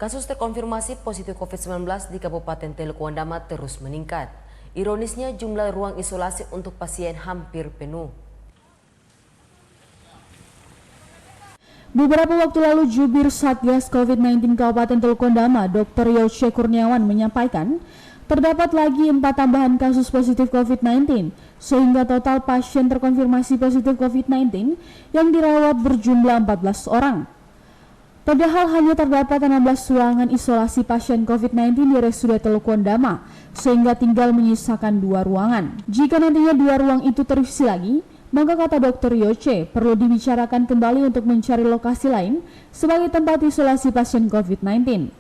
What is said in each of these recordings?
Kasus terkonfirmasi positif COVID-19 di Kabupaten Teluk-Wandama terus meningkat. Ironisnya jumlah ruang isolasi untuk pasien hampir penuh. Beberapa waktu lalu jubir Satgas COVID-19 Kabupaten Teluk-Wandama, Dr. Yoce Kurniawan menyampaikan terdapat lagi 4 tambahan kasus positif COVID-19 sehingga total pasien terkonfirmasi positif COVID-19 yang dirawat berjumlah 14 orang. Padahal hanya terdapat 16 ruangan isolasi pasien COVID-19 di RSUD Teluk-Wandama, sehingga tinggal menyisakan 2 ruangan. Jika nantinya 2 ruang itu terisi lagi, maka kata Dr. Yoce perlu dibicarakan kembali untuk mencari lokasi lain sebagai tempat isolasi pasien COVID-19.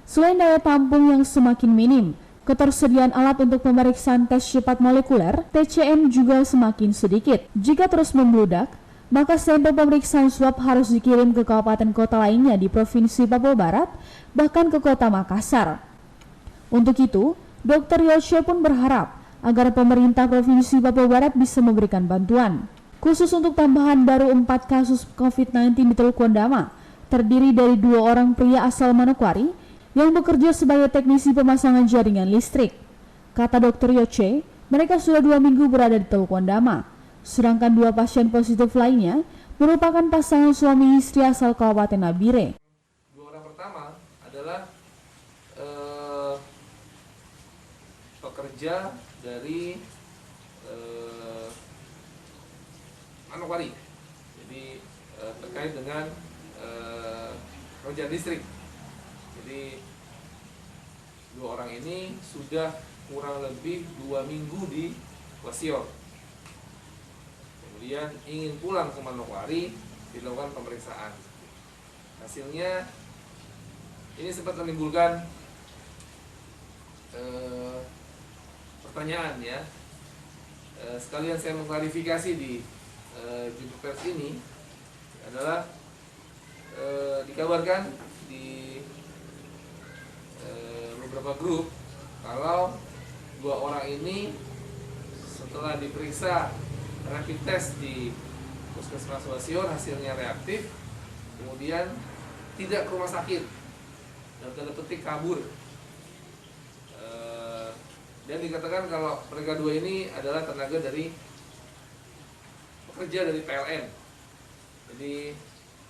Selain daya tampung yang semakin minim, ketersediaan alat untuk pemeriksaan tes cepat molekuler (TCM) juga semakin sedikit. Jika terus membludak, maka sampel pemeriksaan swab harus dikirim ke kabupaten kota lainnya di Provinsi Papua Barat, bahkan ke kota Makassar. Untuk itu, Dr. Yoce pun berharap agar pemerintah Provinsi Papua Barat bisa memberikan bantuan. Khusus untuk tambahan baru 4 kasus COVID-19 di Teluk-Wandama, terdiri dari 2 orang pria asal Manokwari yang bekerja sebagai teknisi pemasangan jaringan listrik. Kata Dr. Yoce, mereka sudah 2 minggu berada di Teluk-Wandama. Sedangkan 2 pasien positif lainnya merupakan pasangan suami istri asal Kabupaten Nabire. 2 orang pertama adalah pekerja dari Manokwari, jadi terkait dengan pekerjaan listrik. Jadi 2 orang ini sudah kurang lebih 2 minggu di Wasior. Kemudian ingin pulang ke Manokwari, dilakukan pemeriksaan. Hasilnya ini sempat menimbulkan pertanyaan ya. Sekalian saya mengklarifikasi di jumpa pers ini adalah dikabarkan di beberapa grup kalau 2 orang ini setelah diperiksa rapid test di Puskesmas Wasior hasilnya reaktif, kemudian tidak ke rumah sakit, dalam tanda petik kabur. Dan dikatakan kalau mereka 2 ini adalah tenaga dari pekerja dari PLN. Jadi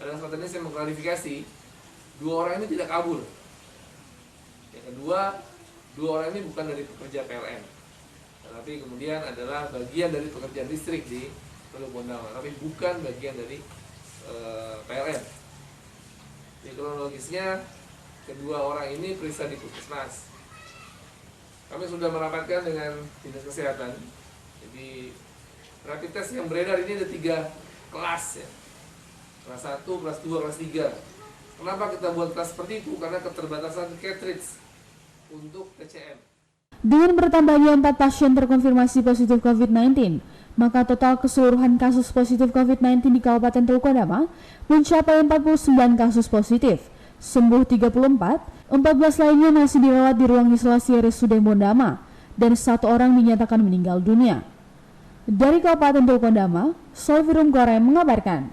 pada kesempatan ini saya mengklarifikasi 2 orang ini tidak kabur. Yang kedua, 2 orang ini bukan dari pekerja PLN, tapi kemudian adalah bagian dari pekerjaan listrik di Teluk-Wandama, tapi bukan bagian dari PLN. Di kronologisnya, kedua orang ini periksa di Puskesmas. Kami sudah merapatkan dengan dinas kesehatan. Jadi rapid test yang beredar ini ada 3 kelas ya. Kelas 1, kelas 2, kelas 3. Kenapa kita buat kelas seperti itu? Karena keterbatasan cartridge untuk TCM. Dengan bertambahnya 4 pasien terkonfirmasi positif COVID-19, maka total keseluruhan kasus positif COVID-19 di Kabupaten Teluk-Wandama mencapai 49 kasus positif, sembuh 34, 14 lainnya masih dirawat di ruang isolasi RSUD Bondama, dan 1 orang dinyatakan meninggal dunia. Dari Kabupaten Teluk-Wandama, Solvirum Goreng mengabarkan.